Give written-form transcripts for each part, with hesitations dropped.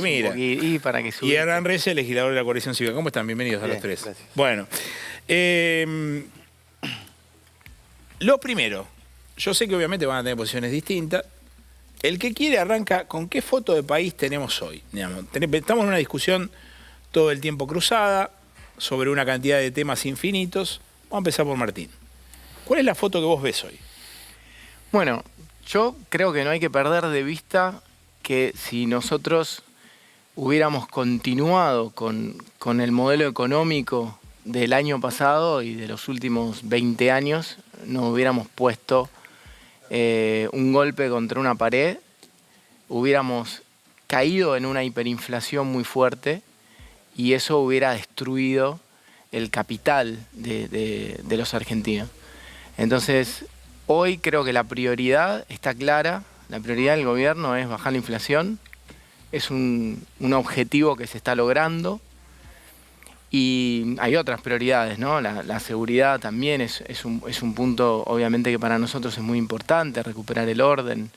Mira, y para que y Hernán Reyes, legislador de la Coalición Cívica. ¿Cómo están? Bienvenidos a los tres. Gracias. Bueno, lo primero, yo sé que obviamente van a tener posiciones distintas. El que quiere arranca con qué foto de país tenemos hoy. Digamos, estamos en una discusión todo el tiempo cruzada sobre una cantidad de temas infinitos. Vamos a empezar por Martín. ¿Cuál es la foto que vos ves hoy? Bueno, yo creo que no hay que perder de vista que si nosotros hubiéramos continuado con el modelo económico del año pasado y de los últimos 20 años, nos hubiéramos puesto un golpe contra una pared, hubiéramos caído en una hiperinflación muy fuerte y eso hubiera destruido el capital de los argentinos. Entonces, hoy creo que la prioridad está clara, la prioridad del gobierno es bajar la inflación, es un objetivo que se está logrando y hay otras prioridades, ¿no? La seguridad también es un punto obviamente que para nosotros es muy importante, recuperar el orden,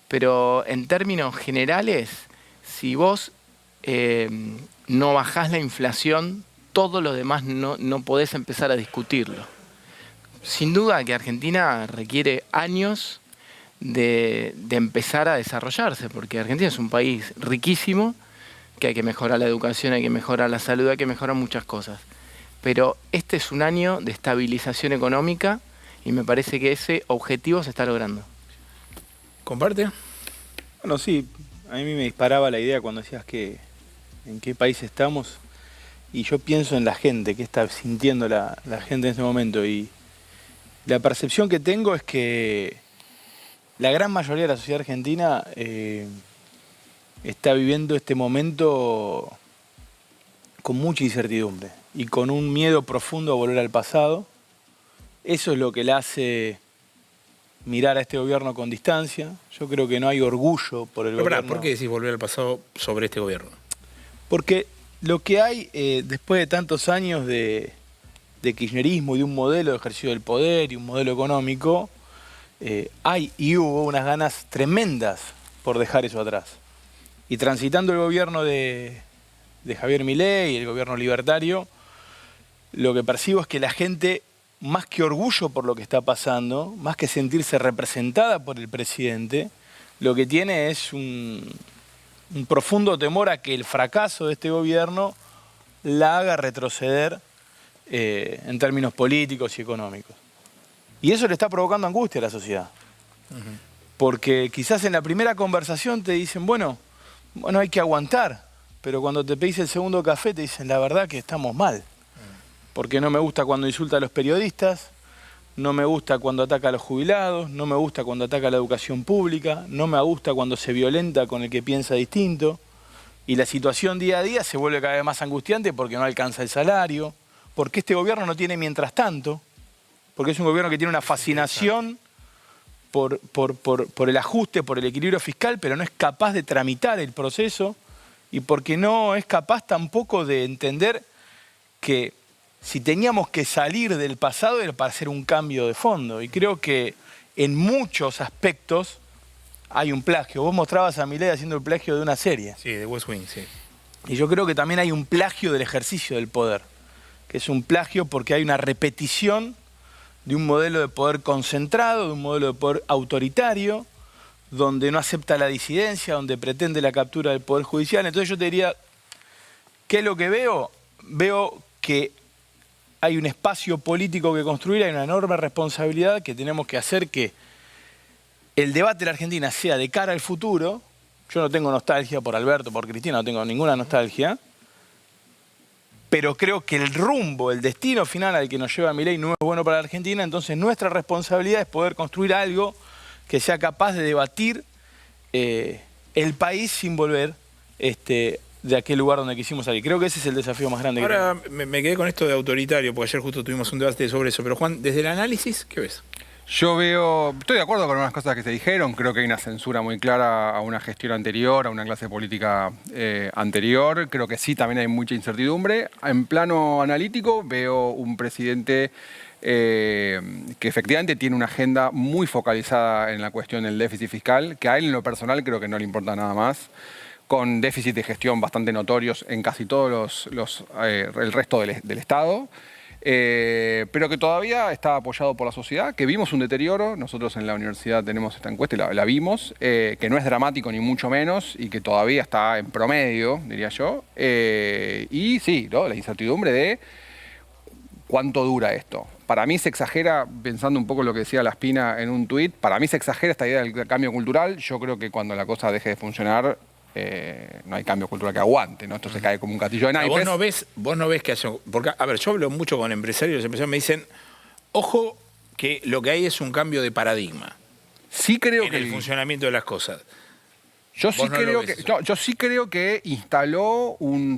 pero en términos generales, si vos no bajás la inflación, todo lo demás no podés empezar a discutirlo. Sin duda que Argentina requiere años de empezar a desarrollarse, porque Argentina es un país riquísimo, que hay que mejorar la educación, hay que mejorar la salud, hay que mejorar muchas cosas. Pero este es un año de estabilización económica y me parece que ese objetivo se está logrando. ¿Comparte? Bueno, sí, a mí me disparaba la idea cuando decías que en qué país estamos y yo pienso en la gente, qué está sintiendo la gente en este momento y la percepción que tengo es que la gran mayoría de la sociedad argentina está viviendo este momento con mucha incertidumbre y con un miedo profundo a volver al pasado. Eso es lo que le hace mirar a este gobierno con distancia. Yo creo que no hay orgullo por el gobierno. ¿Por qué decís volver al pasado sobre este gobierno? Porque lo que hay después de tantos años de kirchnerismo y de un modelo de ejercicio del poder y un modelo económico, hay y hubo unas ganas tremendas por dejar eso atrás. Y transitando el gobierno de Javier Milei y el gobierno libertario, lo que percibo es que la gente, más que orgullo por lo que está pasando, más que sentirse representada por el presidente, lo que tiene es un profundo temor a que el fracaso de este gobierno la haga retroceder en términos políticos y económicos. Y eso le está provocando angustia a la sociedad. Porque quizás en la primera conversación te dicen, bueno, hay que aguantar, pero cuando te pedís el segundo café te dicen, la verdad que estamos mal. Porque no me gusta cuando insulta a los periodistas, no me gusta cuando ataca a los jubilados, no me gusta cuando ataca a la educación pública, no me gusta cuando se violenta con el que piensa distinto. Y la situación día a día se vuelve cada vez más angustiante porque no alcanza el salario, porque este gobierno no tiene mientras tanto, porque es un gobierno que tiene una fascinación por el ajuste, por el equilibrio fiscal, pero no es capaz de tramitar el proceso y porque no es capaz tampoco de entender que si teníamos que salir del pasado era para hacer un cambio de fondo. Y creo que en muchos aspectos hay un plagio. Vos mostrabas a Milei haciendo el plagio de una serie. Sí, de West Wing, sí. Y yo creo que también hay un plagio del ejercicio del poder, que es un plagio porque hay una repetición de un modelo de poder concentrado, de un modelo de poder autoritario, donde no acepta la disidencia, donde pretende la captura del poder judicial. Entonces yo te diría, ¿qué es lo que veo? Veo que hay un espacio político que construir, hay una enorme responsabilidad que tenemos que hacer que el debate de la Argentina sea de cara al futuro. Yo no tengo nostalgia por Alberto, por Cristina, no tengo ninguna nostalgia, pero creo que el rumbo, el destino final al que nos lleva Milei no es bueno para la Argentina, entonces nuestra responsabilidad es poder construir algo que sea capaz de debatir el país sin volver de aquel lugar donde quisimos salir. Creo que ese es el desafío más grande. Ahora me quedé con esto de autoritario, porque ayer justo tuvimos un debate sobre eso, pero Juan, desde el análisis, ¿qué ves? Yo estoy de acuerdo con algunas cosas que se dijeron, creo que hay una censura muy clara a una gestión anterior, a una clase política anterior, creo que sí, también hay mucha incertidumbre. En plano analítico veo un presidente que efectivamente tiene una agenda muy focalizada en la cuestión del déficit fiscal, que a él en lo personal creo que no le importa nada más. con déficit de gestión bastante notorios en casi todos el resto del Estado. Pero que todavía está apoyado por la sociedad, que vimos un deterioro, nosotros en la universidad tenemos esta encuesta y la vimos, que no es dramático ni mucho menos y que todavía está en promedio, diría yo, y sí, ¿no? La incertidumbre de cuánto dura esto. Para mí se exagera, pensando un poco lo que decía La Espina en un tuit, para mí se exagera esta idea del cambio cultural. Yo creo que cuando la cosa deje de funcionar, no hay cambio cultural que aguante, ¿no? Esto se cae como un castillo de naipes. Vos no ves que haya... Porque, a ver, yo hablo mucho con empresarios, los empresarios me dicen, ojo que lo que hay es un cambio de paradigma. Sí creo en el funcionamiento de las cosas. Yo sí creo que instaló un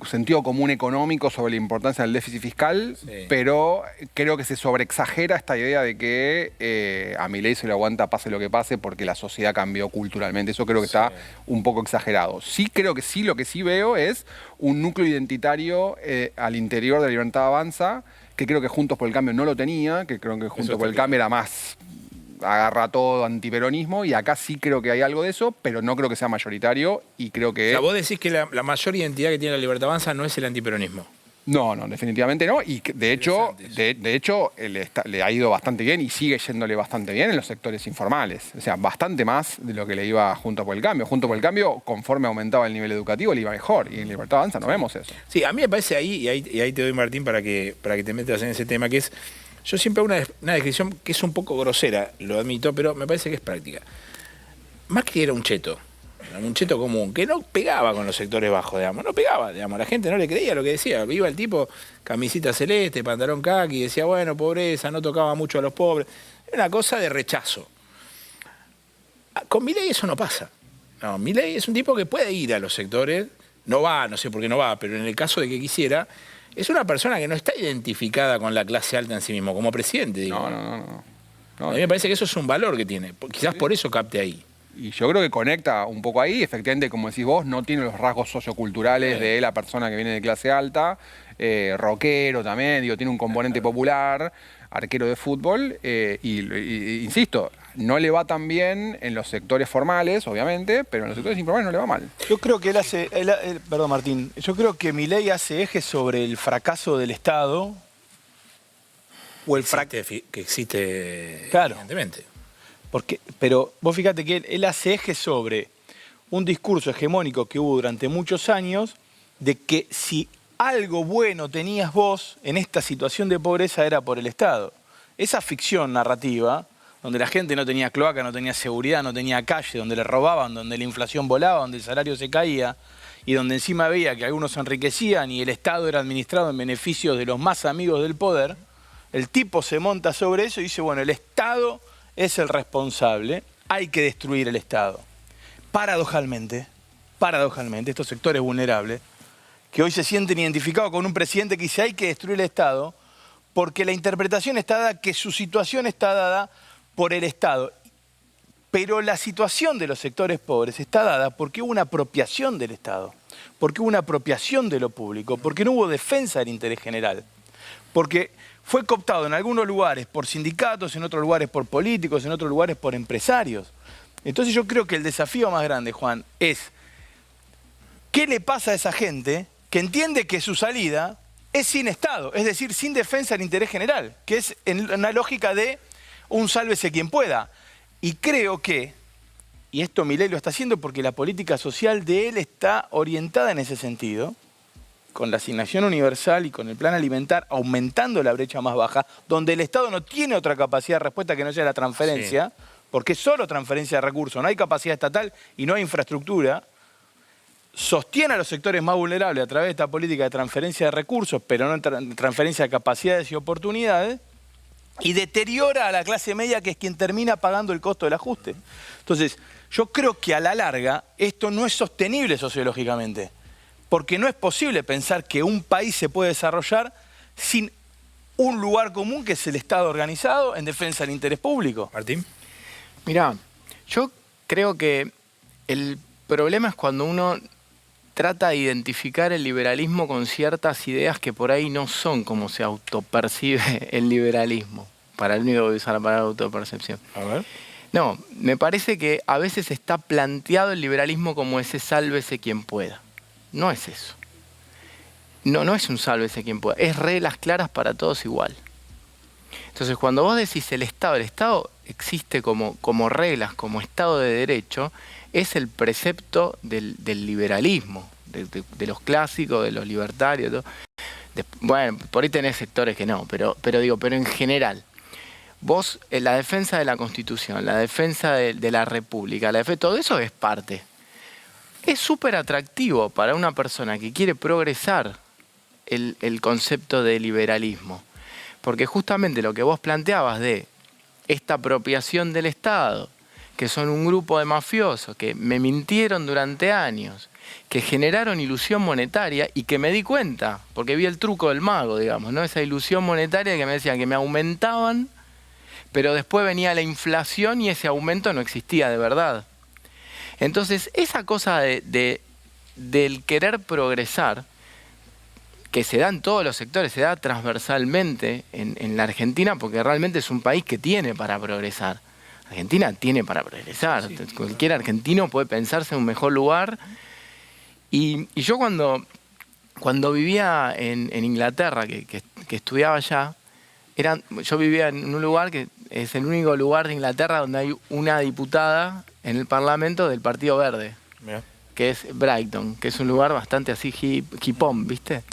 sentido común económico sobre la importancia del déficit fiscal, sí. Pero creo que se sobreexagera esta idea de que a Milei se lo aguanta pase lo que pase porque la sociedad cambió culturalmente. Eso creo que está un poco exagerado. Sí creo que sí, lo que sí veo es un núcleo identitario al interior de la Libertad Avanza, que creo que Juntos por el Cambio no lo tenía, que creo que Juntos por el Cambio era más... agarra todo antiperonismo, y acá sí creo que hay algo de eso, pero no creo que sea mayoritario y creo que... O sea, vos decís que la mayor identidad que tiene la Libertad Avanza no es el antiperonismo. No, definitivamente no, y de hecho le ha ido bastante bien y sigue yéndole bastante bien en los sectores informales, o sea, bastante más de lo que le iba a Juntos por el Cambio. Juntos por el Cambio, conforme aumentaba el nivel educativo, le iba mejor, y en Libertad Avanza no vemos eso. Sí, a mí me parece ahí, y ahí te doy, Martín, para que te metas en ese tema, que es... Yo siempre hago una descripción que es un poco grosera, lo admito, pero me parece que es práctica. Macri era un cheto común, que no pegaba con los sectores bajos, digamos, no pegaba, digamos, la gente no le creía lo que decía. Iba el tipo, camisita celeste, pantalón caqui, decía, bueno, pobreza, no tocaba mucho a los pobres. Era una cosa de rechazo. Con Milei eso no pasa. No, Milei es un tipo que puede ir a los sectores, no va, no sé por qué no va, pero en el caso de que quisiera... Es una persona que no está identificada con la clase alta en sí mismo, como presidente, digo. No. A mí me parece que eso es un valor que tiene. Quizás por eso capte ahí. Y yo creo que conecta un poco ahí. Efectivamente, como decís vos, no tiene los rasgos socioculturales de la persona que viene de clase alta. Rockero también, digo, tiene un componente popular, arquero de fútbol. Insisto, no le va tan bien en los sectores formales, obviamente, pero en los sectores informales no le va mal. Yo creo que perdón, Martín, yo creo que Milei hace eje sobre el fracaso del Estado o el que existe, claro, evidentemente. Pero vos fíjate que él hace eje sobre un discurso hegemónico que hubo durante muchos años de que si algo bueno tenías vos en esta situación de pobreza era por el Estado. Esa ficción narrativa, donde la gente no tenía cloaca, no tenía seguridad, no tenía calle, donde le robaban, donde la inflación volaba, donde el salario se caía y donde encima veía que algunos se enriquecían y el Estado era administrado en beneficio de los más amigos del poder, el tipo se monta sobre eso y dice, bueno, el Estado es el responsable, hay que destruir el Estado. Paradójicamente, estos sectores vulnerables, que hoy se sienten identificados con un presidente que dice hay que destruir el Estado, porque la interpretación está dada que su situación está dada por el Estado. Pero la situación de los sectores pobres está dada porque hubo una apropiación del Estado, porque hubo una apropiación de lo público, porque no hubo defensa del interés general, porque fue cooptado en algunos lugares por sindicatos, en otros lugares por políticos, en otros lugares por empresarios. Entonces yo creo que el desafío más grande, Juan, es ¿qué le pasa a esa gente que entiende que su salida es sin Estado, es decir, sin defensa del interés general, que es en una lógica de un sálvese quien pueda? Y creo que, y esto Milei lo está haciendo porque la política social de él está orientada en ese sentido, con la asignación universal y con el plan alimentar, aumentando la brecha más baja, donde el Estado no tiene otra capacidad de respuesta que no sea la transferencia, porque es solo transferencia de recursos, no hay capacidad estatal y no hay infraestructura, sostiene a los sectores más vulnerables a través de esta política de transferencia de recursos, pero no en transferencia de capacidades y oportunidades, y deteriora a la clase media, que es quien termina pagando el costo del ajuste. Entonces, yo creo que a la larga esto no es sostenible sociológicamente, porque no es posible pensar que un país se puede desarrollar sin un lugar común que es el Estado organizado en defensa del interés público. Martín. Mirá, yo creo que el problema es cuando uno trata de identificar el liberalismo con ciertas ideas que por ahí no son como se autopercibe el liberalismo. Para el único que usar la palabra autopercepción. A ver. No, me parece que a veces está planteado el liberalismo como ese sálvese quien pueda. No es eso. No es un sálvese quien pueda. Es reglas claras para todos igual. Entonces, cuando vos decís el Estado existe como reglas, como Estado de Derecho, es el precepto del liberalismo, de los clásicos, de los libertarios. Todo. Bueno, por ahí tenés sectores que no, pero en general. Vos, la defensa de la Constitución, la defensa de la República, todo eso es parte. Es súper atractivo para una persona que quiere progresar el concepto de liberalismo. Porque justamente lo que vos planteabas de esta apropiación del Estado, que son un grupo de mafiosos que me mintieron durante años, que generaron ilusión monetaria y que me di cuenta, porque vi el truco del mago, digamos, ¿no? Esa ilusión monetaria que me decían que me aumentaban, pero después venía la inflación y ese aumento no existía de verdad. Entonces, esa cosa del querer progresar, que se da en todos los sectores, se da transversalmente en la Argentina, porque realmente es un país que tiene para progresar. Argentina tiene para progresar. Sí. Cualquier argentino puede pensarse en un mejor lugar. Y yo cuando vivía en Inglaterra, que estudiaba allá, yo vivía en un lugar que es el único lugar de Inglaterra donde hay una diputada en el Parlamento del Partido Verde, que es Brighton, que es un lugar bastante así hipón, ¿viste?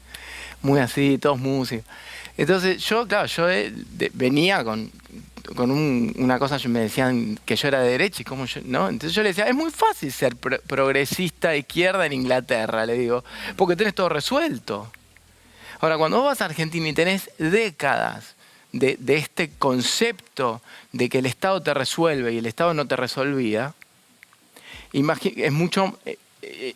Muy así, todos músicos. Entonces yo venía con una cosa, me decían que yo era de derecha y cómo yo, ¿no? Entonces yo le decía, es muy fácil ser progresista de izquierda en Inglaterra, le digo, porque tenés todo resuelto. Ahora, cuando vos vas a Argentina y tenés décadas de este concepto de que el Estado te resuelve y el Estado no te resolvía, es mucho...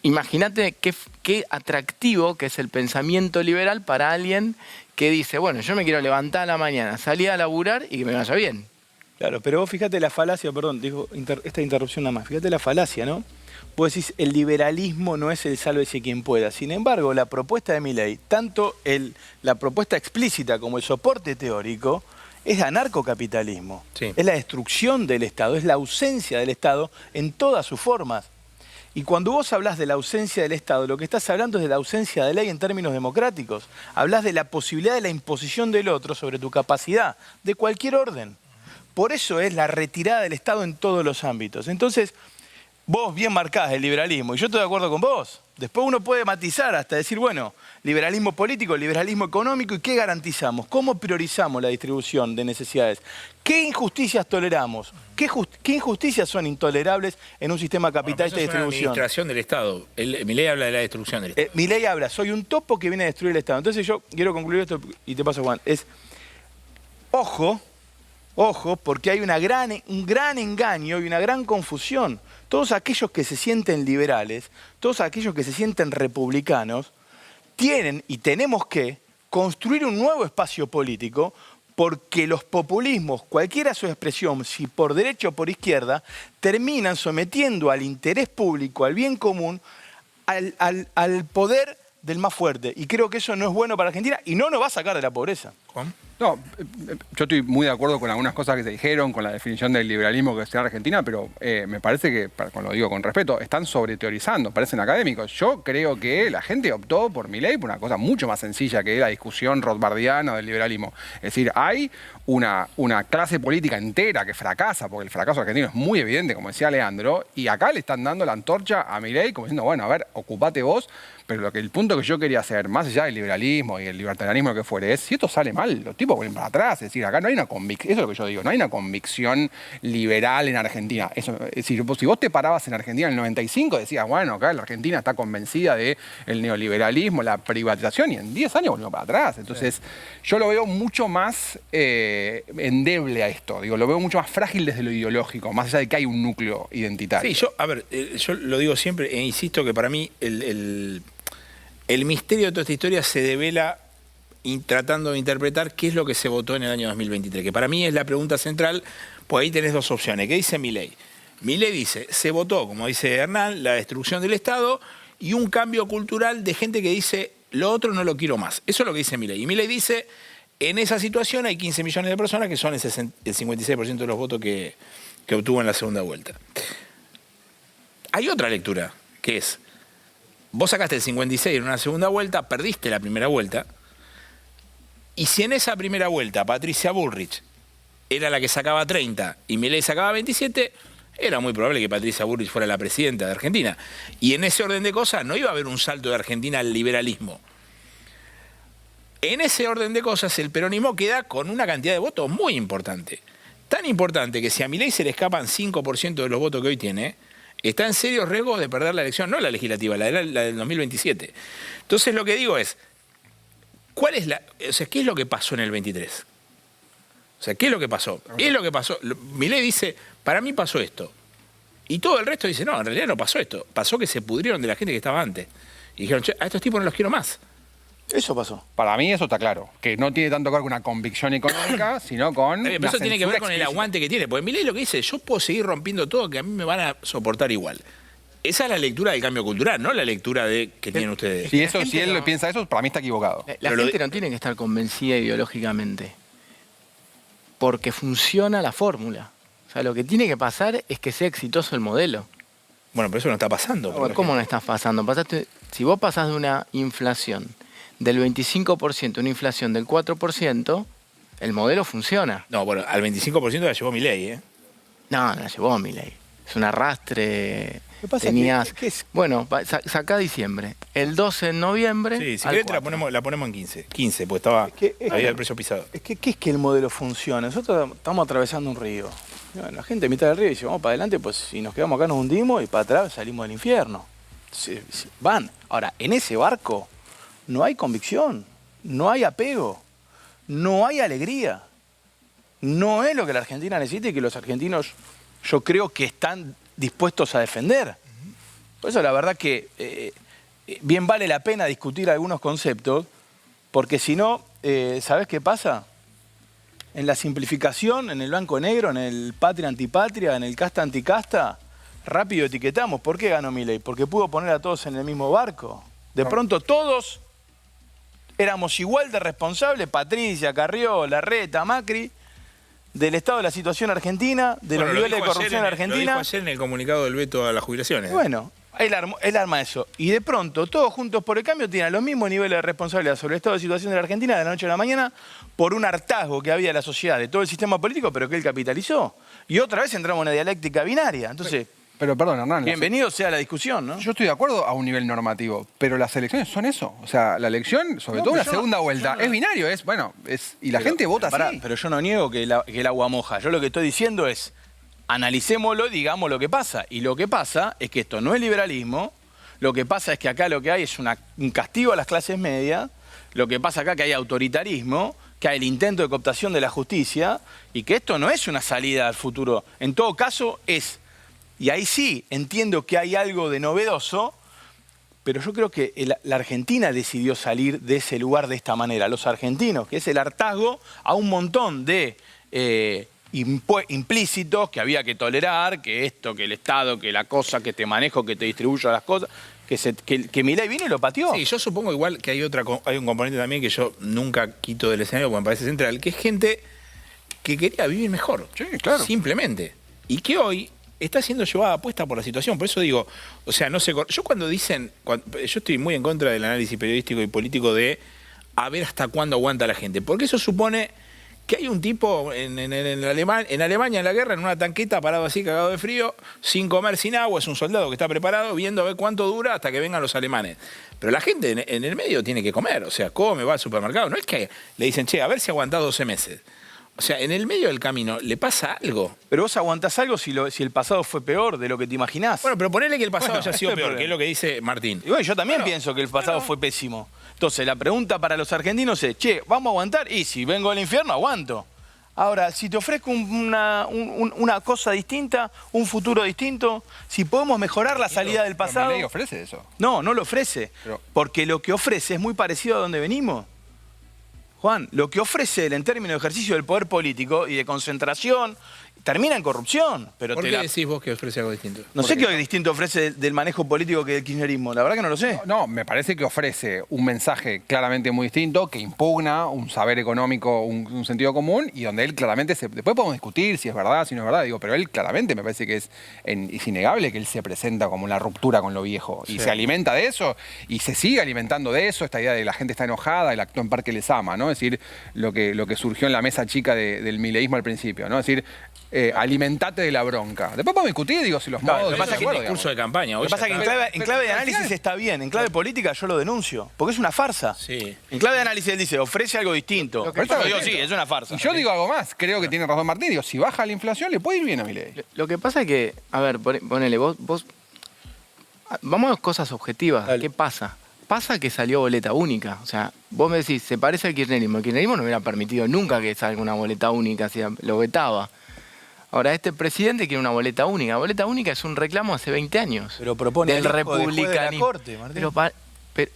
Imagínate qué atractivo que es el pensamiento liberal para alguien que dice, bueno, yo me quiero levantar a la mañana, salir a laburar y que me vaya bien. Claro, pero vos fíjate la falacia, perdón, digo esta interrupción nada más, fíjate la falacia, ¿no? Vos decís, el liberalismo no es el sálvese quien pueda. Sin embargo, la propuesta de Milei, tanto la propuesta explícita como el soporte teórico, es anarcocapitalismo. Sí. Es la destrucción del Estado, es la ausencia del Estado en todas sus formas. Y cuando vos hablás de la ausencia del Estado, lo que estás hablando es de la ausencia de ley en términos democráticos. Hablás de la posibilidad de la imposición del otro sobre tu capacidad, de cualquier orden. Por eso es la retirada del Estado en todos los ámbitos. Entonces, vos bien marcás el liberalismo, y yo estoy de acuerdo con vos. Después uno puede matizar hasta decir, bueno, liberalismo político, liberalismo económico, ¿y qué garantizamos? ¿Cómo priorizamos la distribución de necesidades? ¿Qué injusticias toleramos? ¿Qué injusticias son intolerables en un sistema capitalista de distribución? Es una administración del Estado. Milei habla de la destrucción del Estado. Milei habla, soy un topo que viene a destruir el Estado. Entonces yo quiero concluir esto y te paso, Juan. Ojo, porque hay un gran engaño y una gran confusión. Todos aquellos que se sienten liberales, todos aquellos que se sienten republicanos, tienen y tenemos que construir un nuevo espacio político, porque los populismos, cualquiera su expresión, si por derecha o por izquierda, terminan sometiendo al interés público, al bien común, al poder del más fuerte. Y creo que eso no es bueno para Argentina y no nos va a sacar de la pobreza. ¿Juan? No, yo estoy muy de acuerdo con algunas cosas que se dijeron, con la definición del liberalismo que se da en Argentina, pero me parece que, lo digo con respeto, están sobreteorizando, parecen académicos. Yo creo que la gente optó por Milei por una cosa mucho más sencilla que la discusión rothbardiana del liberalismo. Es decir, hay una clase política entera que fracasa, porque el fracaso argentino es muy evidente, como decía Leandro, y acá le están dando la antorcha a Milei como diciendo, bueno, a ver, ocupate vos, pero el punto que yo quería hacer, más allá del liberalismo y el libertarianismo, lo que fuere, es si esto sale mal, los tipos vuelven para atrás. Es decir, acá no hay una convicción, eso es lo que yo digo, no hay una convicción liberal en Argentina. Es decir, si vos te parabas en Argentina en el 95, decías, bueno, acá la Argentina está convencida del neoliberalismo, la privatización, y en 10 años volvimos para atrás. Entonces, yo lo veo mucho más endeble a esto, digo, lo veo mucho más frágil desde lo ideológico, más allá de que hay un núcleo identitario. Sí, yo lo digo siempre e insisto que para mí el misterio de toda esta historia se devela tratando de interpretar qué es lo que se votó en el año 2023, que para mí es la pregunta central, pues ahí tenés dos opciones. ¿Qué dice Milei? Milei dice, se votó, como dice Hernán, la destrucción del Estado y un cambio cultural de gente que dice, lo otro no lo quiero más. Eso es lo que dice Milei. Y Milei dice, en esa situación hay 15 millones de personas que son el 56% de los votos que que obtuvo en la segunda vuelta. Hay otra lectura, que es, vos sacaste el 56 en una segunda vuelta, perdiste la primera vuelta, y si en esa primera vuelta Patricia Bullrich era la que sacaba 30 y Milei sacaba 27, era muy probable que Patricia Bullrich fuera la presidenta de Argentina. Y en ese orden de cosas no iba a haber un salto de Argentina al liberalismo. En ese orden de cosas el peronismo queda con una cantidad de votos muy importante. Tan importante que si a Milei se le escapan 5% de los votos que hoy tiene, está en serio riesgo de perder la elección, no la legislativa, la del 2027. Entonces lo que digo es, ¿qué es lo que pasó en el 23? O sea, ¿qué es lo que pasó? ¿Qué es lo que pasó? Milei dice, para mí pasó esto. Y todo el resto dice, no, en realidad no pasó esto. Pasó que se pudrieron de la gente que estaba antes. Y dijeron, che, a estos tipos no los quiero más. Eso pasó. Para mí eso está claro, que no tiene tanto que ver con una convicción económica, sino con Pero una eso tiene que ver censura con el explícita. aguante que tiene. Porque Milei lo que dice, yo puedo seguir rompiendo todo, que a mí me van a soportar igual. Esa es la lectura del cambio cultural, no la lectura que tienen ustedes. Si eso, La gente si él no- piensa eso, para mí está equivocado. La Pero gente no tiene que estar convencida ideológicamente, porque funciona la fórmula. O sea, lo que tiene que pasar es que sea exitoso el modelo. Bueno, pero eso no está pasando. por ¿Cómo no ejemplo. estás pasando? Si vos pasás de una inflación del 25% a una inflación del 4%, el modelo funciona. No, bueno, al 25% la llevó Milei, ¿eh? No, la llevó Milei. Es un arrastre. ¿Qué pasa? Tenías... ¿Qué es? Bueno, sacá diciembre. El 12 de noviembre. Sí, si al querés te 4. la ponemos en 15. 15, pues estaba, había el precio pisado. ¿Qué es que el modelo funciona? Nosotros estamos atravesando un río. Bueno, la gente a mitad del río dice, vamos para adelante, pues si nos quedamos acá nos hundimos y para atrás salimos del infierno. Van. Ahora, en ese barco no hay convicción, no hay apego, no hay alegría. No es lo que la Argentina necesita y que los argentinos yo creo que están dispuestos a defender. Por eso la verdad que bien vale la pena discutir algunos conceptos, porque si no, ¿sabés qué pasa? En la simplificación, en el blanco-negro, en el patria-antipatria, en el casta-anticasta, rápido etiquetamos. ¿Por qué ganó Milei? Porque pudo poner a todos en el mismo barco. De pronto todos éramos igual de responsables, Patricia, Carrió, Larreta, Macri, del estado de la situación argentina, de los niveles de corrupción en Lo Argentina. dijo ayer en el comunicado del veto a las jubilaciones. Bueno, él arma eso. Y de pronto, todos juntos por el cambio tienen los mismos niveles de responsabilidad sobre el estado de situación de la Argentina de la noche a la mañana por un hartazgo que había de la sociedad, de todo el sistema político, pero que él capitalizó. Y otra vez entramos en una dialéctica binaria. Entonces, Pero perdón, Hernán. bienvenido sea la discusión, ¿no? Yo estoy de acuerdo a un nivel normativo, pero las elecciones son eso. O sea, la elección, sobre todo pero la yo segunda no- vuelta, yo no- es binario, y la gente vota Pará, así. pero yo no niego que el agua moja. Yo lo que estoy diciendo es, analicémoslo y digamos lo que pasa. Y lo que pasa es que esto no es liberalismo. Lo que pasa es que acá lo que hay es un castigo a las clases medias. Lo que pasa acá es que hay autoritarismo, que hay el intento de cooptación de la justicia y que esto no es una salida al futuro. En todo caso es, y ahí sí entiendo que hay algo de novedoso, pero yo creo que la Argentina decidió salir de ese lugar de esta manera. Los argentinos, que es el hartazgo a un montón de implícitos que había que tolerar, que esto, que el Estado, que la cosa, que te manejo, que te distribuyo las cosas, que Milei vino y lo pateó. Sí, yo supongo igual que hay un componente también que yo nunca quito del escenario porque me parece central, que es gente que quería vivir mejor. Sí, claro. Simplemente. Y que hoy está siendo llevada a puesta por la situación. Por eso digo, o sea, no sé. Yo cuando dicen. Yo estoy muy en contra del análisis periodístico y político de a ver hasta cuándo aguanta la gente. Porque eso supone que hay un tipo en Alemania en la guerra, en una tanqueta, parado así, cagado de frío, sin comer, sin agua, es un soldado que está preparado, viendo a ver cuánto dura hasta que vengan los alemanes. Pero la gente en el medio tiene que comer, o sea, come, va al supermercado. No es que le dicen, che, a ver si aguantás 12 meses. O sea, en el medio del camino le pasa algo. Pero vos aguantás algo si el pasado fue peor de lo que te imaginás. Bueno, pero ponele que el pasado haya sido ese es el peor, que es problema. lo que dice Martín. Y bueno, yo también Bueno, pienso que el pasado fue pésimo. Entonces, la pregunta para los argentinos es, che, ¿vamos a aguantar? Y si vengo del infierno, aguanto. Ahora, si te ofrezco una cosa distinta, un futuro distinto, si podemos mejorar la salida del Pero pasado... Milei ofrece eso. No, no lo ofrece. Pero- Porque lo que ofrece es muy parecido a donde venimos. Juan, lo que ofrece él en términos de ejercicio del poder político y de concentración termina en corrupción. Pero ¿Por qué decís vos que ofrece algo distinto? No sé qué distinto ofrece del manejo político que del kirchnerismo. La verdad que no lo sé. No, me parece que ofrece un mensaje claramente muy distinto, que impugna un saber económico, un sentido común, y donde él claramente después podemos discutir si es verdad, si no es verdad, digo, pero él claramente me parece que es innegable que él se presenta como una ruptura con lo viejo. Y se alimenta de eso, y se sigue alimentando de eso, esta idea de que la gente está enojada, el actúa en Parque les ama, ¿no? Es decir, lo que surgió en la mesa chica del mileísmo al principio, ¿no? Es decir, alimentate de la bronca. Después podemos discutir, digo, si los modos... Lo que pasa es que el el discurso de campaña... Lo que pasa es que en clave de análisis está bien, en clave política yo lo denuncio, porque es una farsa. Sí. En clave de análisis él dice, ofrece algo distinto. Pero Yo digo, sí, es una farsa. Y yo digo algo más, creo que tiene razón Martín, digo, si baja la inflación le puede ir bien a Milei. Lo que pasa es que, a ver, ponele, vos vamos a cosas objetivas. Dale. ¿Qué pasa? Pasa que salió boleta única. O sea, vos me decís, se parece al kirchnerismo. El kirchnerismo no hubiera permitido nunca que salga una boleta única, si lo vetaba. Ahora, este presidente quiere una boleta única. La boleta única es un reclamo hace 20 años. Pero propone del el hijo del juez de la republicanismo. Corte, Martín. Pero,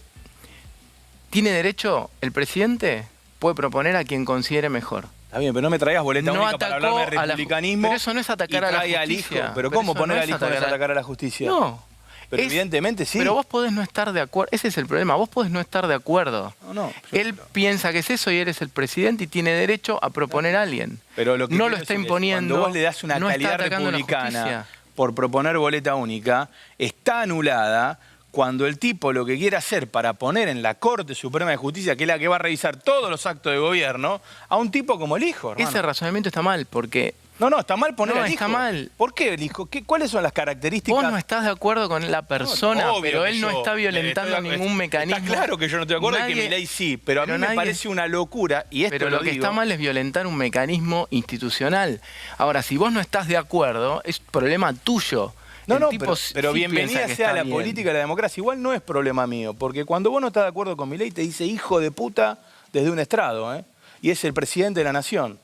¿tiene derecho el presidente? Puede proponer a quien considere mejor. Está bien, pero no me traigas boleta No única para hablarme de atacó a la republicanismo. pero eso no es atacar y a la trae al hijo. justicia. Pero Pero ¿cómo eso poner no al es hijo no es atacar a- atacar a la justicia? No. Pero evidentemente sí. Pero vos podés no estar de acuerdo. Ese es el problema. Vos podés no estar de acuerdo. No. Él piensa que es eso y eres el presidente y tiene derecho a proponer a alguien. Pero lo que no quiero lo está decir es, imponiendo. Cuando vos le das una no está calidad atacando a la republicana justicia. por proponer boleta única, está anulada cuando el tipo lo que quiere hacer para poner en la Corte Suprema de Justicia, que es la que va a revisar todos los actos de gobierno, a un tipo como el hijo, hermano. Ese razonamiento está mal porque No, está mal poner No, al hijo. está mal. ¿Por qué el hijo? ¿Cuáles son las características? vos no estás de acuerdo con la persona, Obvio pero que él no yo está violentando ningún mecanismo. Está claro que yo no estoy de acuerdo y que Nadie- Milei sí, pero a mí me nadie- parece una locura, y esto Pero lo que digo, está mal es violentar un mecanismo institucional. Ahora, si vos no estás de acuerdo, es problema tuyo. No, El tipo pero sí bienvenida piensa que sea está la bien. política y la democracia. Igual no es problema mío, porque cuando vos no estás de acuerdo con Milei te dice hijo de puta desde un estrado, ¿eh? Y es el presidente de la nación.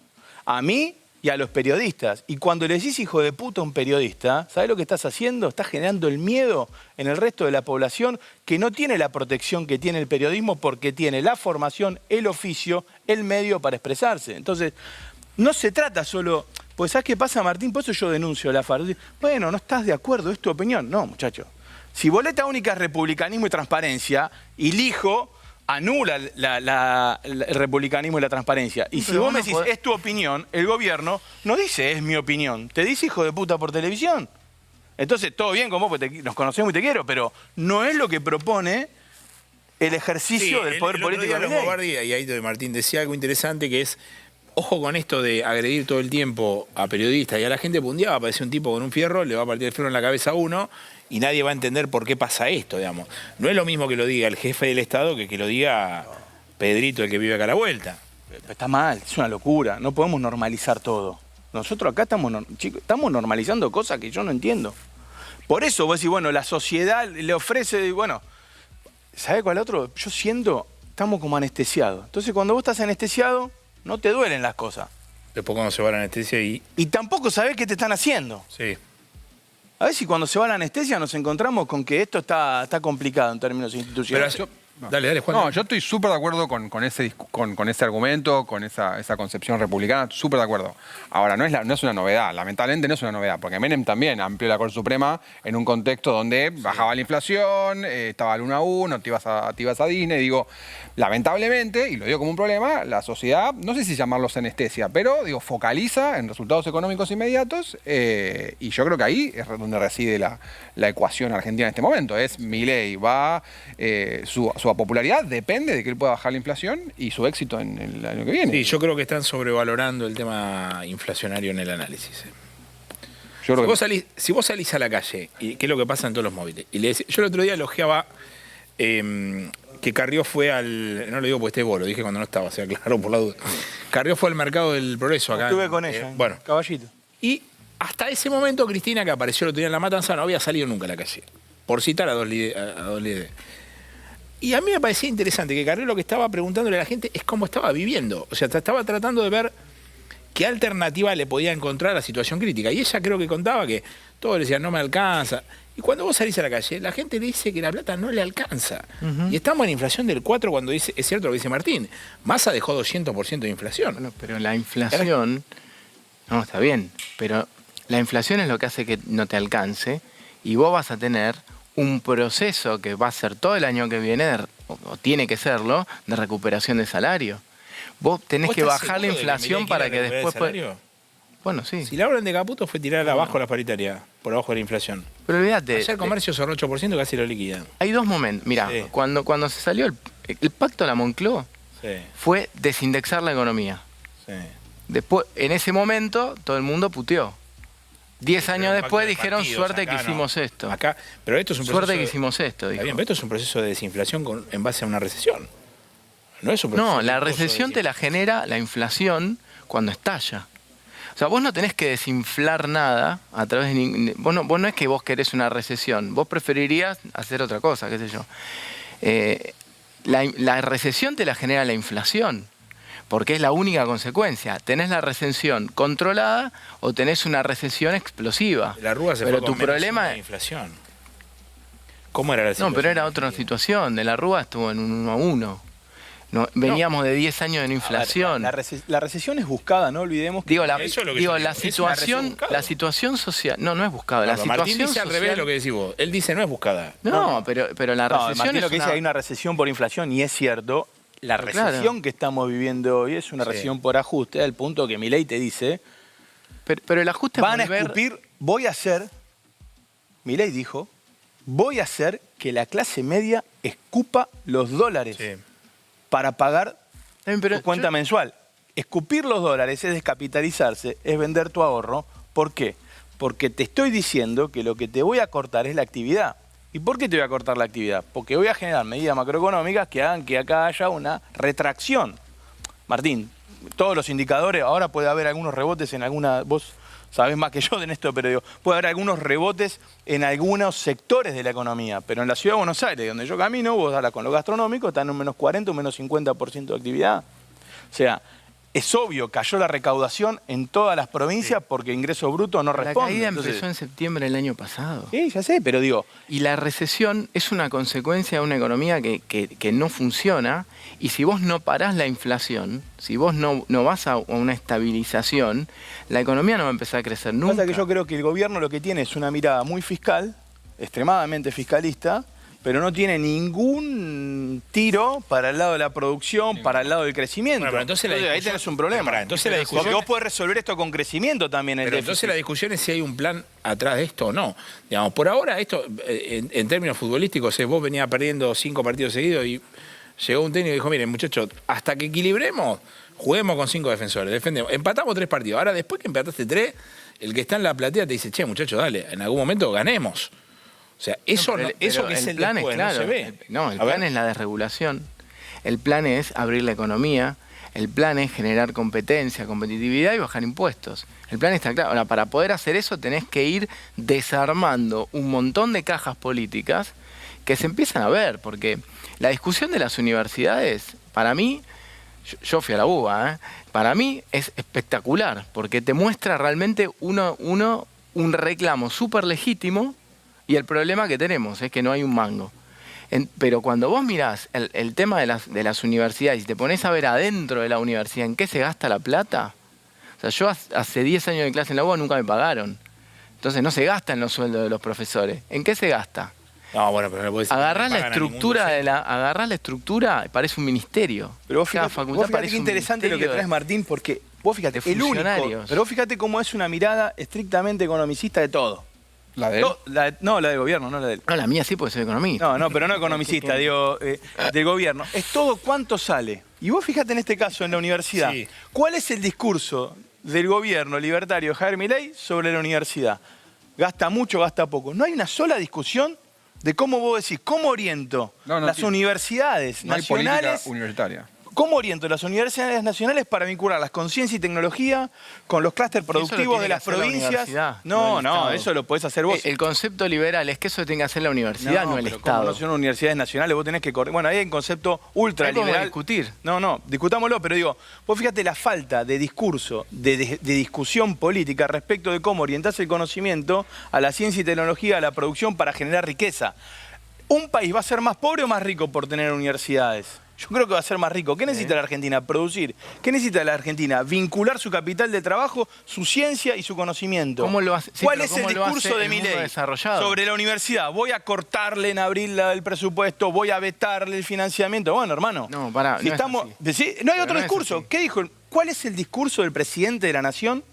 A mí y a los periodistas. Y cuando le decís hijo de puta a un periodista, ¿sabés lo que estás haciendo? Estás generando el miedo en el resto de la población que no tiene la protección que tiene el periodismo porque tiene la formación, el oficio, el medio para expresarse. Entonces, no se trata solo... Pues ¿sabes qué pasa, Martín? Por eso yo denuncio la FARC. Bueno, no estás de acuerdo, es tu opinión. No, muchacho. Si boleta única es republicanismo y transparencia, y el hijo anula el republicanismo y la transparencia. Y si Pero vos vos me no decís, podés- es tu opinión, el gobierno no dice, es mi opinión. Te dice hijo de puta por televisión. Entonces, todo bien con vos, porque nos conocemos y te quiero, pero no es lo que propone el ejercicio del poder el otro político día de los Milei. Bobardi y Aito de Martín decía algo interesante que es, ojo con esto de agredir todo el tiempo a periodistas y a la gente pundiada, aparece un tipo con un fierro, le va a partir el fierro en la cabeza a uno y nadie va a entender por qué pasa esto, digamos. No es lo mismo que lo diga el jefe del Estado que lo diga Pedrito, el que vive acá a la vuelta. Pero está mal, es una locura. No podemos normalizar todo. Nosotros acá estamos normalizando cosas que yo no entiendo. Por eso vos decís, bueno, la sociedad le ofrece, bueno, ¿sabés cuál otro? Yo siento, estamos como anestesiados. Entonces cuando vos estás anestesiado, no te duelen las cosas. Después cuando se va la anestesia y... Y tampoco sabés qué te están haciendo. Sí. A ver si cuando se va la anestesia nos encontramos con que esto está complicado en términos Pero, institucionales. dale, Juan. No, yo estoy súper de acuerdo con ese argumento, con esa concepción republicana, súper de acuerdo. Ahora, no es una novedad, lamentablemente no es una novedad, porque Menem también amplió la Corte Suprema en un contexto donde bajaba la inflación, estaba al 1 a 1, te ibas a Disney. Digo, lamentablemente, y lo digo como un problema, la sociedad, no sé si llamarlos anestesia, pero digo, focaliza en resultados económicos inmediatos, y yo creo que ahí es donde reside la ecuación argentina en este momento. Es Milei va, su popularidad depende de que él pueda bajar la inflación y su éxito en el año que viene. Sí, yo creo que están sobrevalorando el tema inflacionario en el análisis. Yo creo Si vos salís a la calle, y qué es lo que pasa en todos los móviles, y le decís, yo el otro día elogiaba que Carrió fue al... No lo digo porque esté vos, lo dije cuando no estaba, o sea, claro, por la duda. Carrió fue al Mercado del Progreso acá. Estuve con ella, Bueno, caballito. y hasta ese momento Cristina, que apareció el otro día en La Matanza, no había salido nunca a la calle. Por citar a dos líderes. Y a mí me parecía interesante que Carrió lo que estaba preguntándole a la gente es cómo estaba viviendo. O sea, estaba tratando de ver qué alternativa le podía encontrar a la situación crítica. Y ella creo que contaba que todos le decían, no me alcanza. Y cuando vos salís a la calle, la gente le dice que la plata no le alcanza. Y estamos en inflación del 4 cuando dice, es cierto lo que dice Martín, Massa dejó 200% de inflación. Bueno, pero la inflación No, está bien, pero la inflación es lo que hace que no te alcance y vos vas a tener un proceso que va a ser todo el año que viene, o tiene que serlo, de recuperación de salario. Vos tenés ¿Vos que estás bajar la seguro de que inflación Milei para quiere que recuperar después... el salario? Bueno, sí. Si la orden de Caputo fue tirar abajo la paritaria, por abajo de la inflación. Pero olvídate, Ayer el comercio cerró 8%, casi lo liquidan. hay dos momentos. Mirá, Sí. cuando se salió el pacto de la Moncloa, Sí, fue desindexar la economía. sí. Después, en ese momento, todo el mundo puteó. 10 años Pero un después pacto de dijeron, partidos, suerte acá que no. hicimos esto. Acá, pero esto es un proceso. Suerte que hicimos esto, Está dijo. bien, pero esto es un proceso de desinflación en base a una recesión. No es un proceso. No, la de recesión te la genera la inflación cuando estalla. O sea, vos no tenés que desinflar nada a través de... Vos no es que vos querés una recesión, vos preferirías hacer otra cosa, qué sé yo. La recesión te la genera la inflación, porque es la única consecuencia. Tenés la recesión controlada o tenés una recesión explosiva. La Rúa se pero fue tu con menos problema de inflación. ¿Cómo era la situación? No, pero era otra situación. De la Rúa estuvo en un 1 a 1. No, veníamos de 10 años de no inflación. La recesión es buscada, no olvidemos que... Digo, Eso es lo que digo yo la digo. ¿Es una recesión situación, buscada? la situación social. No es buscada. No, La pero situación Martín dice al social, revés de lo que decís vos. Él dice no es buscada. No, pero la No, recesión Martín es lo que dice una- hay una recesión por inflación y es cierto. La Pero recesión claro. que estamos viviendo hoy es una Sí. recesión por ajuste, al punto que Milei te dice, pero el ajuste es van a volver- escupir, voy a hacer, Milei dijo, voy a hacer que la clase media escupa los dólares Sí. para pagar Está bien, pero tu cuenta yo- mensual. Escupir los dólares es descapitalizarse, es vender tu ahorro. ¿Por qué? Porque te estoy diciendo que lo que te voy a cortar es la actividad. ¿Y por qué te voy a cortar la actividad? Porque voy a generar medidas macroeconómicas que hagan que acá haya una retracción. Martín, todos los indicadores, ahora puede haber algunos rebotes en alguna... Vos sabés más que yo en esto, pero digo, puede haber algunos rebotes en algunos sectores de la economía. Pero en la ciudad de Buenos Aires, donde yo camino, vos hablas con lo gastronómico, están en un menos 40, un menos 50% de actividad. O sea, es obvio, cayó la recaudación en todas las provincias porque ingreso bruto no La responde. caída Entonces, empezó en septiembre del año pasado. sí, ya sé, pero digo, Y la recesión es una consecuencia de una economía que no funciona. Y si vos no parás la inflación, si vos no vas a una estabilización, la economía no va a empezar a crecer nunca. pasa que yo creo que el gobierno lo que tiene es una mirada muy fiscal, extremadamente fiscalista, pero no tiene ningún tiro para el lado de la producción, para el lado del crecimiento. Bueno, pero entonces la ahí discusión- tenés un problema. Pará, entonces la discusión- Porque vos podés resolver esto con crecimiento también, el Pero déficit. entonces la discusión es si hay un plan atrás de esto o no. Digamos, por ahora esto, en términos futbolísticos, vos venías perdiendo 5 partidos seguidos y llegó un técnico y dijo, miren muchachos, hasta que equilibremos, juguemos con 5 defensores, defendemos. Empatamos 3 partidos. Ahora después que empataste 3, el que está en la platea te dice, che muchachos, dale, en algún momento ganemos. O sea, eso, Pero eso pero que es el plan después, claro. no se ve. El A ver. plan es la desregulación. El plan es abrir la economía. El plan es generar competencia, competitividad y bajar impuestos. El plan está claro. Ahora, para poder hacer eso tenés que ir desarmando un montón de cajas políticas que se empiezan a ver, porque la discusión de las universidades, para mí, yo fui a la UBA, para mí es espectacular, porque te muestra realmente un reclamo súper legítimo y el problema que tenemos es que no hay un mango. Pero cuando vos mirás el tema de las universidades y te pones a ver adentro de la universidad en qué se gasta la plata, o sea, yo hace 10 años de clase en la UBA nunca me pagaron. Entonces no se gasta en los sueldos de los profesores. ¿En qué se gasta? No, bueno, pero no puedes Agarrás la estructura agarrás la estructura, parece un ministerio. Pero vos Cada fíjate, facultad vos fíjate parece qué un interesante lo que ministerio traes, de- Martín, porque vos fíjate, de el único, funcionarios. pero vos fíjate cómo es una mirada estrictamente economicista de todo. ¿La de él? No, la del gobierno, no la del... No, la mía sí puede ser economista. No, pero no economicista, digo, del gobierno. Es todo cuánto sale. Y vos fíjate en este caso, en la universidad, Sí. ¿cuál es el discurso del gobierno libertario Javier Milei sobre la universidad? ¿Gasta mucho, gasta poco? No hay una sola discusión de cómo vos decís, cómo oriento No, las tiene. universidades No hay política nacionales. universitaria. ¿Cómo oriento las universidades nacionales para vincularlas con ciencia y tecnología, con los clústeres Eso lo productivos tiene de que las hacer la provincias? universidad, No, no el Estado. eso lo podés hacer vos. El concepto liberal es que eso lo tiene que hacer la universidad, no el pero Estado. como no son universidades nacionales, vos tenés que correr. Bueno, ahí hay un concepto ultraliberal. Podemos discutir. No, discutámoslo, pero digo, vos fíjate la falta de discurso, de discusión política respecto de cómo orientás el conocimiento a la ciencia y tecnología, a la producción para generar riqueza. ¿Un país va a ser más pobre o más rico por tener universidades? yo creo que va a ser más rico. ¿Qué necesita la Argentina? Producir. ¿Qué necesita la Argentina? Vincular su capital de trabajo, su ciencia y su conocimiento. ¿Cómo lo hace? Sí, ¿Cuál pero es el ¿cómo lo hace discurso de el mundo Milei desarrollado? sobre la universidad? Voy a cortarle en abril el presupuesto, voy a vetarle el financiamiento. Bueno, hermano. No, pará, si no es estamos, así. ¿sí? No hay Pero otro no es discurso. así. ¿Qué dijo? ¿Cuál es el discurso del presidente de la Nación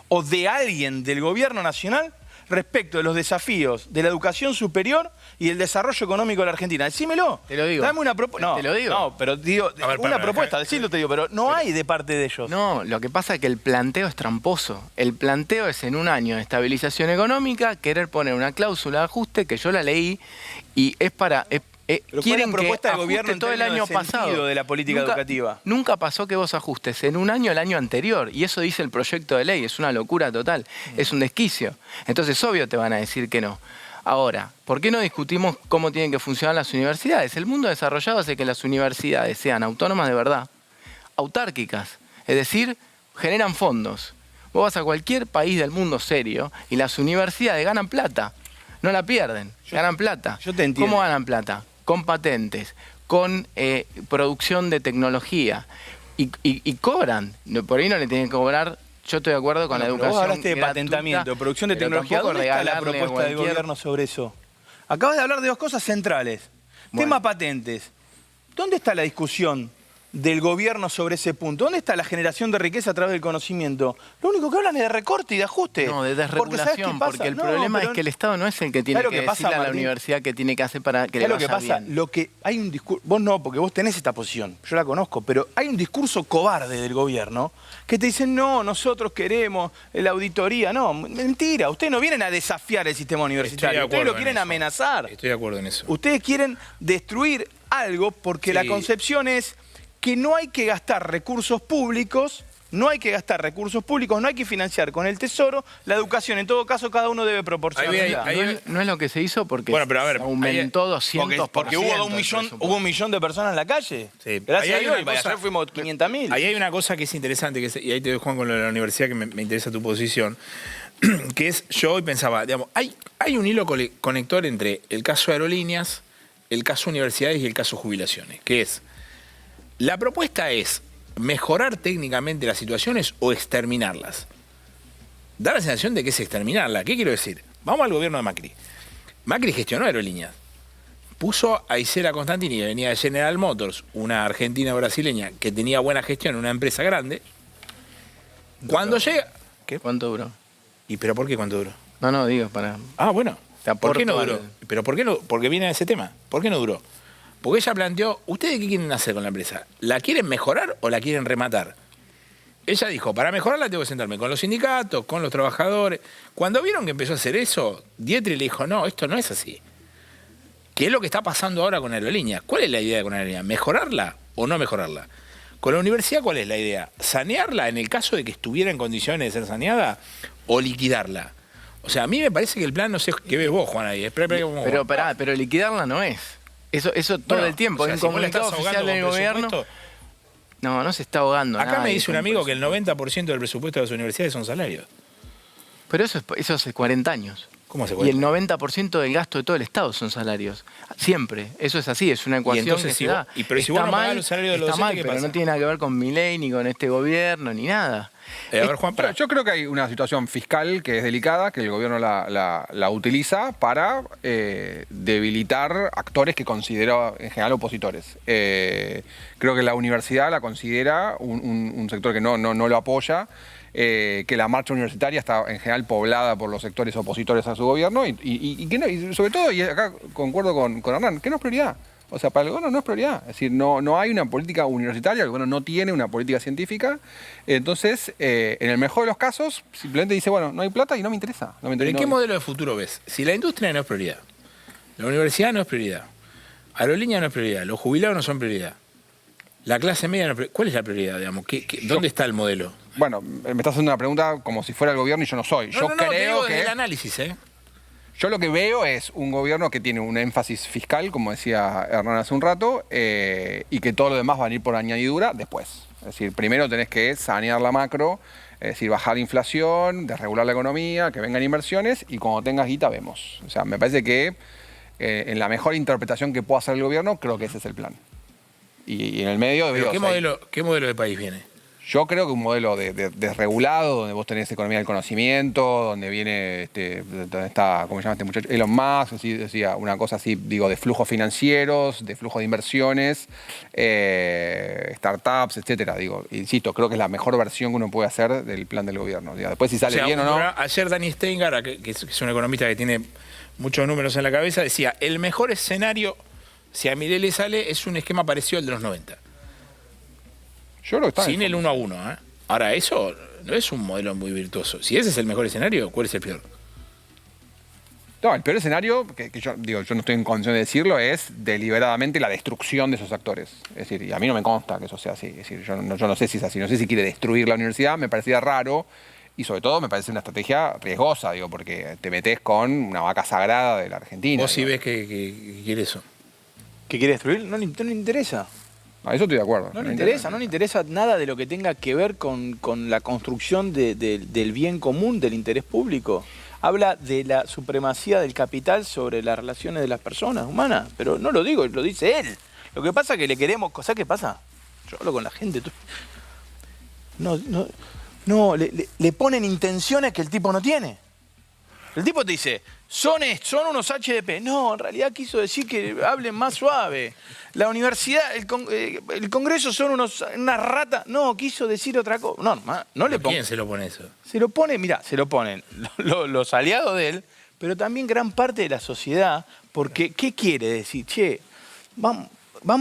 o de alguien del gobierno nacional respecto de los desafíos de la educación superior y el desarrollo económico de la Argentina? Decímelo. Te lo digo. Dame una propuesta. No, Te lo digo. No, pero digo, A ver, una para, propuesta, decirlo te digo, pero no hay de parte de ellos. No, lo que pasa es que el planteo es tramposo. El planteo es en un año de estabilización económica querer poner una cláusula de ajuste que yo la leí y es para... Pero ¿cuál es quieren la propuesta que del gobierno ajuste en todo el términos año de pasado sentido de la política educativa? Nunca pasó que vos ajustes en un año el año anterior y eso dice el proyecto de ley, es una locura total, es un desquicio. Entonces obvio te van a decir que no. Ahora, ¿por qué no discutimos cómo tienen que funcionar las universidades? El mundo desarrollado hace que las universidades sean autónomas de verdad, autárquicas, es decir, generan fondos. Vos vas a cualquier país del mundo serio y las universidades ganan plata, no la pierden, ganan plata. Yo te entiendo. ¿Cómo ganan plata? Con patentes, con producción de tecnología y cobran. Por ahí no le tienen que cobrar. Yo estoy de acuerdo con la Bueno, pero educación. vos hablaste de gratuita, patentamiento, producción de pero tecnología. tampoco ¿Dónde está la regalarle a propuesta del cualquier- gobierno sobre eso? Acabas de hablar de dos cosas centrales. Bueno. Tema patentes. ¿Dónde está la discusión del gobierno sobre ese punto? ¿Dónde está la generación de riqueza a través del conocimiento? Lo único que hablan es de recorte y de ajuste. No, de Porque, ¿sabés qué desregulación, pasa? porque el No, problema pero es que el Estado no es el que tiene ¿sabes lo que que pasa, decirle a la Martín? universidad qué tiene que hacer para que le ¿sabés lo que vaya pasa? bien. Lo que hay un discurso, vos no, porque vos tenés esta posición, yo la conozco, pero hay un discurso cobarde del gobierno que te dicen, no, nosotros queremos la auditoría. No, mentira, ustedes no vienen a desafiar el sistema universitario, ustedes acuerdo lo quieren en eso. amenazar. Estoy de acuerdo en eso. Ustedes quieren destruir algo porque Sí. la concepción es que no hay que gastar recursos públicos, no hay que financiar con el Tesoro la educación. En todo caso, cada uno debe proporcionarla. No es lo que se hizo porque Bueno, pero a ver, aumentó 200%. Porque hubo el un presupuesto. millón de personas en la calle. Sí. Gracias Ahí a hay Dios, una y cosa- ayer fuimos 500.000. Ahí hay una cosa que es interesante, y ahí te doy, Juan, con lo de la universidad, que me interesa tu posición, que es, yo hoy pensaba, digamos, hay un hilo conector entre el caso de aerolíneas, el caso universidades y el caso jubilaciones, que es, la propuesta es mejorar técnicamente las situaciones o exterminarlas. Da la sensación de que es exterminarla. ¿Qué quiero decir? Vamos al gobierno de Macri. Macri gestionó aerolíneas. Puso a Isela Constantini, que venía de General Motors, una argentina brasileña que tenía buena gestión en una empresa grande. Cuando llega... ¿Qué? ¿Cuánto duró? ¿Y pero por qué cuánto duró? No, digo, para... Ah, bueno. Te ¿Por qué aporto no duró? algo. ¿Pero por qué no? Porque viene de ese tema. ¿Por qué no duró? Porque ella planteó, ¿ustedes qué quieren hacer con la empresa? ¿La quieren mejorar o la quieren rematar? Ella dijo, para mejorarla tengo que sentarme con los sindicatos, con los trabajadores. Cuando vieron que empezó a hacer eso, Dietri le dijo, no, esto no es así. ¿Qué es lo que está pasando ahora con Aerolíneas? ¿Cuál es la idea con Aerolíneas? ¿Mejorarla o no mejorarla? Con la universidad, ¿cuál es la idea? ¿Sanearla en el caso de que estuviera en condiciones de ser saneada o liquidarla? O sea, a mí me parece que el plan, no sé qué ves vos, Juan, ahí. Pero liquidarla no es. Eso todo el tiempo. O sea, En si vos la comunicado estás oficial ahogando del con gobierno. presupuesto. No se está ahogando. Acá me nadie dice un con amigo que el presupuesto. 90% del presupuesto de las universidades son salarios. Pero eso hace 40 años. ¿Cómo se Y puede? el 90% del gasto de todo el Estado son salarios. Siempre. Eso es así, es una ecuación entonces, que si se da. vos- pero si vos no pagás los salarios de los está docentes, mal, ¿qué pero pasa? no tiene nada que ver con Milei, ni con este gobierno, ni nada. A ver, Juan, Pero yo creo que hay una situación fiscal que es delicada, que el gobierno la utiliza para debilitar actores que considera en general opositores. Creo que la universidad la considera un sector que no lo apoya, que la marcha universitaria está en general poblada por los sectores opositores a su gobierno y que no, y sobre todo, y acá concuerdo con Hernán, que no es prioridad. O sea, para el gobierno no es prioridad. Es decir, no hay una política universitaria, el gobierno no tiene una política científica. Entonces, en el mejor de los casos, simplemente dice, bueno, no hay plata y no me interesa. ¿Pero en qué modelo de futuro ves? Si la industria no es prioridad, la universidad no es prioridad, Aerolínea no es prioridad, los jubilados no son prioridad, la clase media no es prioridad, ¿cuál es la prioridad, digamos? ¿Dónde está el modelo? Bueno, me estás haciendo una pregunta como si fuera el gobierno y yo no soy. Yo te creo digo que... desde el análisis, ¿eh? Yo lo que veo es un gobierno que tiene un énfasis fiscal, como decía Hernán hace un rato, y que todo lo demás va a ir por añadidura después. Es decir, primero tenés que sanear la macro, es decir, bajar la inflación, desregular la economía, que vengan inversiones, y cuando tengas guita vemos. O sea, me parece que en la mejor interpretación que pueda hacer el gobierno, creo que ese es el plan. Y en el medio... Pero digo, ¿qué modelo de país viene? Yo creo que un modelo desregulado, donde vos tenés economía del conocimiento, donde viene, donde está, ¿cómo se llama este muchacho? Elon Musk, así decía, una cosa así, digo, de flujos financieros, de flujos de inversiones, startups, etcétera. Digo, insisto, creo que es la mejor versión que uno puede hacer del plan del gobierno. Digo, después si sale bien o no. Ayer Dani Steingart, que es un economista que tiene muchos números en la cabeza, decía, el mejor escenario, si a Milei le sale, es un esquema parecido al de los 90. Yo creo que está Sin el 1 a 1, ¿eh? Ahora, eso no es un modelo muy virtuoso. Si ese es el mejor escenario, ¿cuál es el peor? No, el peor escenario, que yo no estoy en condición de decirlo, es deliberadamente la destrucción de esos actores. Es decir, y a mí no me consta que eso sea así. Es decir, yo no sé si es así. No sé si quiere destruir la universidad, me parecería raro. Y sobre todo me parece una estrategia riesgosa, digo, porque te metes con una vaca sagrada de la Argentina. ¿Vos sí ves que quiere eso? ¿Que quiere destruir? No le interesa. A eso estoy de acuerdo. No le interesa nada de lo que tenga que ver con la construcción del bien común, del interés público. Habla de la supremacía del capital sobre las relaciones de las personas humanas, pero no lo digo, lo dice él. Lo que pasa es que le queremos... ¿Sabes qué pasa? Yo hablo con la gente. Le ponen intenciones que el tipo no tiene. El tipo te dice, son unos HDP. No, en realidad quiso decir que hablen más suave. La universidad, el Congreso son unas ratas. No, quiso decir otra cosa. No le pongan. ¿Quién se lo pone eso? Se lo ponen los aliados de él, pero también gran parte de la sociedad, porque ¿qué quiere decir? Che, vamos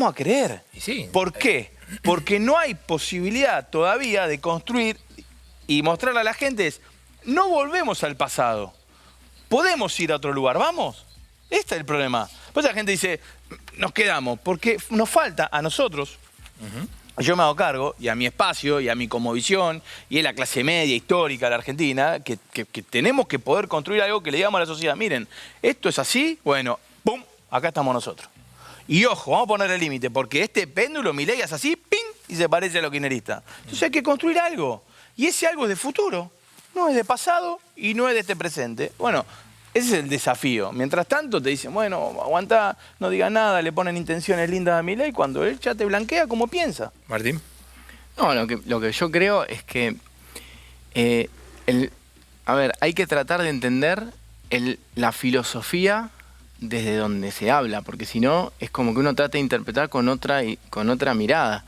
a creer. Y sí. ¿Por qué? Porque no hay posibilidad todavía de construir y mostrarle a la gente no volvemos al pasado. Podemos ir a otro lugar, ¿vamos? Este es el problema. Pues la gente dice, nos quedamos, porque nos falta a nosotros, yo me hago cargo, y a mi espacio, y a mi cosmovisión, y a la clase media histórica de la Argentina, que tenemos que poder construir algo que le digamos a la sociedad, miren, esto es así, bueno, ¡pum!, acá estamos nosotros. Y ojo, vamos a poner el límite, porque este péndulo, Milei, es así, ¡ping!, y se parece a lo kirchnerista. Entonces hay que construir algo, y ese algo es de futuro, no es de pasado y no es de este presente. Bueno, ese es el desafío. Mientras tanto te dicen, bueno, aguantá, no digas nada, le ponen intenciones lindas a Milei cuando él ya te blanquea como piensa. Martín. No, lo que yo creo es que, hay que tratar de entender la filosofía desde donde se habla, porque si no es como que uno trata de interpretar con otra mirada.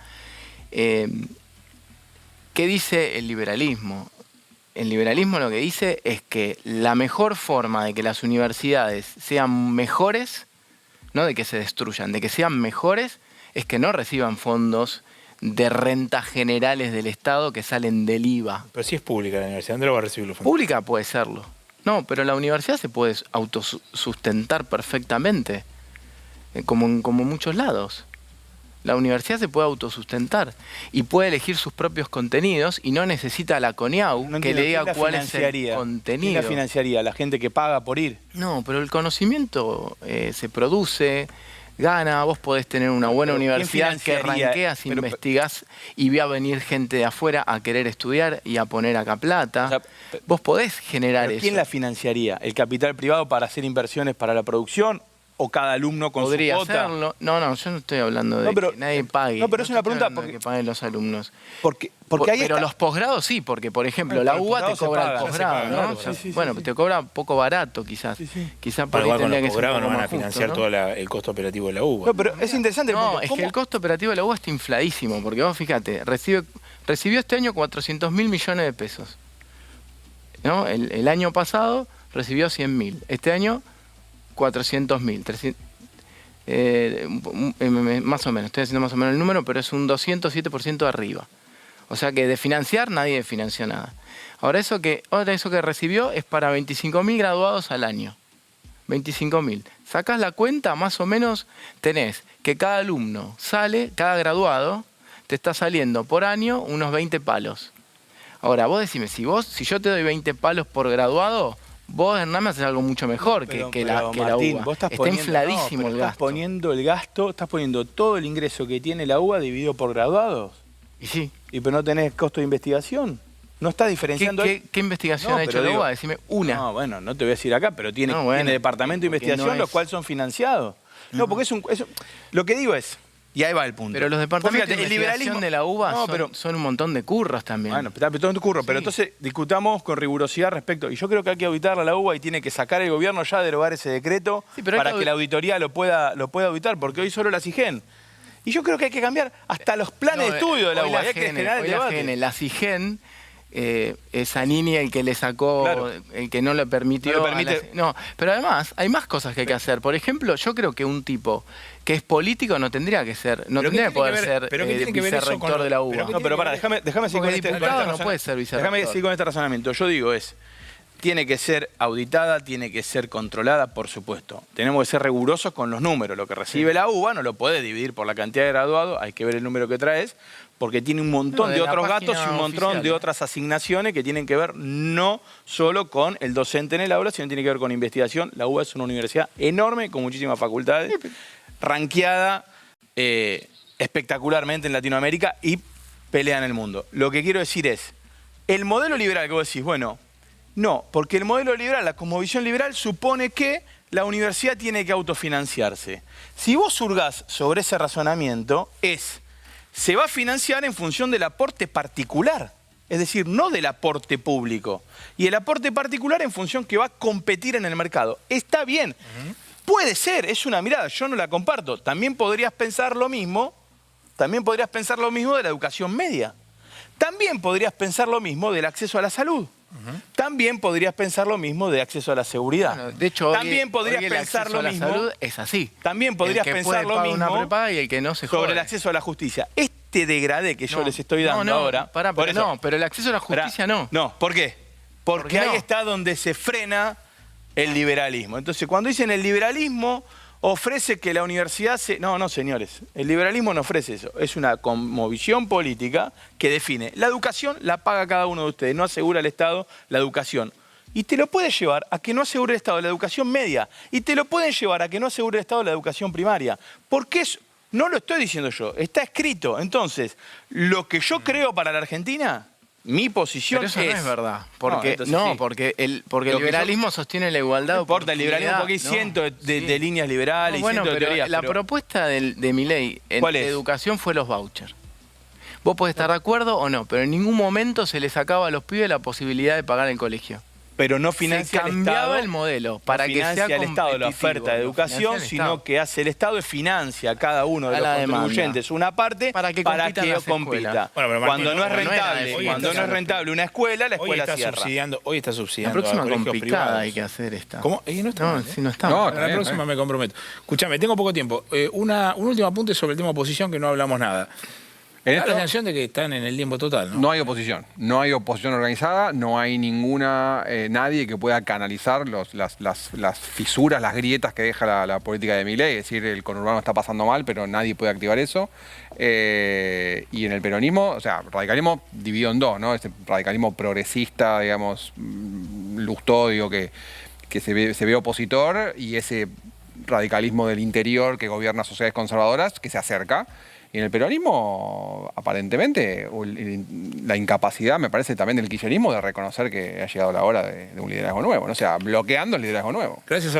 ¿Qué dice el liberalismo? El liberalismo lo que dice es que la mejor forma de que las universidades sean mejores, no de que se destruyan, de que sean mejores, es que no reciban fondos de rentas generales del Estado que salen del IVA. Pero si es pública la universidad, ¿dónde lo va a recibir los fondos? Pública puede serlo. No, pero la universidad se puede autosustentar perfectamente, como en muchos lados. La universidad se puede autosustentar y puede elegir sus propios contenidos y no necesita a la CONIAU que le diga cuál es el contenido. ¿Quién la financiaría? ¿La gente que paga por ir? No, pero el conocimiento se produce, gana, vos podés tener una buena universidad que ranqueas, investigás y ve a venir gente de afuera a querer estudiar y a poner acá plata. O sea, vos podés generar eso. ¿Quién la financiaría? ¿El capital privado para hacer inversiones para la producción? ¿O cada alumno con podría su cuota? hacerlo. No, yo no estoy hablando de que nadie pague. No, pero es una pregunta porque que paguen los alumnos. Pero los posgrados sí, porque por ejemplo la UBA te cobra el posgrado, ¿no? Bueno, te cobra poco barato quizás. Quizás para igual con los posgrados no van a financiar todo el costo operativo de la UBA. No, pero es interesante el punto. No, es que el costo operativo de la UBA está infladísimo, porque vos fíjate, recibió este año 400.000 millones de pesos. ¿No? El año pasado recibió 100.000. Este año 400.000. Más o menos, estoy haciendo más o menos el número, pero es un 207% arriba. O sea que de financiar nadie financió nada. Ahora eso que recibió es para 25.000 graduados al año. 25.000. Sacás la cuenta, más o menos tenés que cada alumno cada graduado te está saliendo por año unos 20 palos. Ahora vos decime, si yo te doy 20 palos por graduado, vos, Hernán, me haces algo mucho mejor que la Martín, UBA. Vos estás está infladísimo el gasto. Estás poniendo todo el ingreso que tiene la UBA dividido por graduados. Y sí. Pero no tenés costo de investigación. No estás diferenciando. ¿Qué investigación ha hecho la UBA? Decime una. No, bueno, no te voy a decir acá, pero tiene departamento de investigación, los cuales son financiados. No, porque lo que digo es, Y ahí va el punto. Pero los departamentos Fíjate, de investigación de la UBA son un montón de curros también. Bueno, está todo en tu curro, pero entonces discutamos con rigurosidad respecto. Y yo creo que hay que auditarla a la UBA y tiene que sacar el gobierno ya, derogar ese decreto para que la auditoría lo pueda auditar, porque hoy solo la CIGEN. Y yo creo que hay que cambiar hasta los planes de estudio de la UBA. Hay que generar el debate. La CIGEN, esa niña el que le sacó, Claro. el que no le permitió. No le permite. No, pero además hay más cosas que hay que hacer. Por ejemplo, yo creo que un tipo que es político no tendría que ser, no tendría que poder ser vicerrector de la UBA. No, pero pará, déjame seguir con este diputado no puede ser vicerrector. Déjame seguir con este razonamiento. Yo digo tiene que ser auditada, tiene que ser controlada, por supuesto. Tenemos que ser rigurosos con los números. Lo que recibe la UBA no lo puede dividir por la cantidad de graduados, hay que ver el número que traes, porque tiene un montón de otros gastos y un montón de otras asignaciones que tienen que ver no solo con el docente en el aula, sino tiene que ver con investigación. La UBA es una universidad enorme, con muchísimas facultades, ranqueada espectacularmente en Latinoamérica y pelea en el mundo. Lo que quiero decir es, el modelo liberal que vos decís, bueno, no, porque el modelo liberal, la cosmovisión liberal, supone que la universidad tiene que autofinanciarse. Si vos hurgás sobre ese razonamiento, se va a financiar en función del aporte particular, es decir, no del aporte público. Y el aporte particular en función que va a competir en el mercado. Está bien, puede ser, es una mirada, yo no la comparto. También podrías pensar lo mismo de la educación media. También podrías pensar lo mismo del acceso a la salud. También podrías pensar lo mismo de acceso a la seguridad. Bueno, de hecho, también podrías pensar lo mismo. La salud es así. También podrías pensar lo mismo y el que no se sobre el acceso a la justicia. Este degradé que yo les estoy dando ahora. Pero el acceso a la justicia no. No, ¿por qué? Porque ahí está donde se frena el liberalismo. Entonces, cuando dicen el liberalismo ofrece que la universidad se... No, señores, el liberalismo no ofrece eso. Es una cosmovisión política que define. La educación la paga cada uno de ustedes, no asegura el Estado la educación. Y te lo puede llevar a que no asegure el Estado la educación media. Y te lo pueden llevar a que no asegure el Estado la educación primaria. Porque no lo estoy diciendo yo, está escrito. Entonces, lo que yo creo para la Argentina... Mi posición pero eso no es verdad. Porque, sí. porque el liberalismo sostiene la igualdad. No importa el liberalismo porque hay cientos de líneas liberales y cientos de teorías. La propuesta de Milei en educación fue los vouchers. Vos podés estar de acuerdo o no, pero en ningún momento se le sacaba a los pibes la posibilidad de pagar el colegio. Pero no financia el Estado. Cambiaba el modelo para que sea el Estado la oferta de educación, sino que hace el Estado y financia a cada uno de los contribuyentes una parte para que compita. Bueno, cuando no es rentable una escuela, la escuela cierra. Hoy está subsidiando. La próxima complicada hay que hacer esta. ¿Cómo? No está mal, si no está mal. La próxima me comprometo. Escuchame, tengo poco tiempo. Un último apunte sobre el tema oposición que no hablamos nada. Da la sensación de que están en el limbo total, ¿no? No hay oposición. No hay oposición organizada, no hay nadie que pueda canalizar las fisuras, las grietas que deja la política de Milei. Es decir, el conurbano está pasando mal, pero nadie puede activar eso. Y en el peronismo, o sea, radicalismo dividido en dos, ¿no? Ese radicalismo progresista, digamos, lustodio, que se ve opositor, y ese radicalismo del interior que gobierna sociedades conservadoras, que se acerca. Y en el peronismo, aparentemente, la incapacidad, me parece, también del kirchnerismo de reconocer que ha llegado la hora de un liderazgo nuevo, ¿no? O sea, bloqueando el liderazgo nuevo. Gracias a